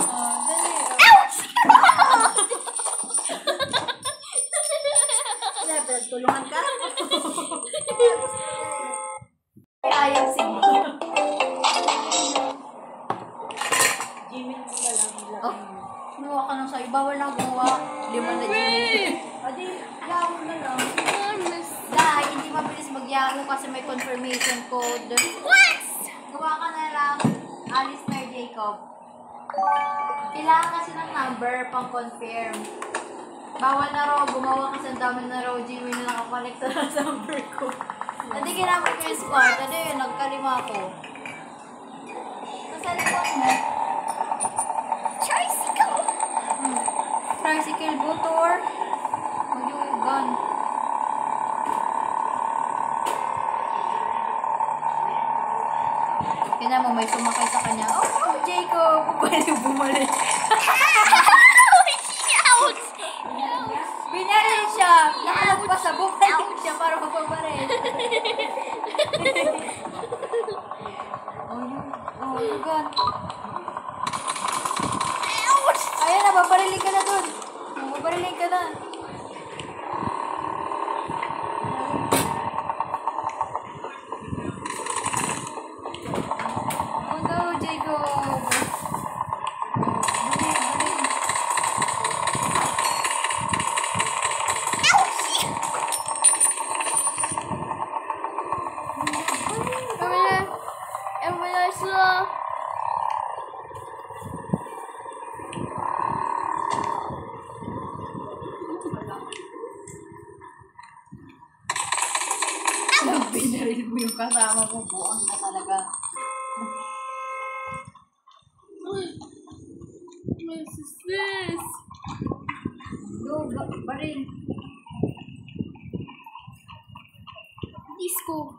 Dali. Ouch! Siyempre, tulungan ka. Ayaw siguro. Jimmy na lang. Oh, gumawa ka ng sa'yo. Bawal na gumawa. Lima na Jimmy. Adi, yaw na lang. Dahil hindi mabilis mag-yahoo kasi may confirmation code. What? Gawa ka na lang, Alistair Jacob. Kailangan kasi ng number pang confirm. Bawal na raw, gumawa kasi ang dami na raw Jimmy na nakakonect na sa number ko. Hindi ginamit ko yung smart. Ano yun, nagkalima ko. Nasa likod mo. Tricycle! Tricycle motor. Magyugan. Kaya mo, may sumakay sa kanya. Oh, Jacob! Bumalik. Ouch! Binaril siya! Nakalagpas sa bumalik siya para mapabaril. Oh, God. Ouch! Ayun na, babarilin ka na dun. Babarilin ka na. Oh no, Jacob! Binaril mo yung kasama mo, buang ka talaga. What is this? Go, baril. Disco.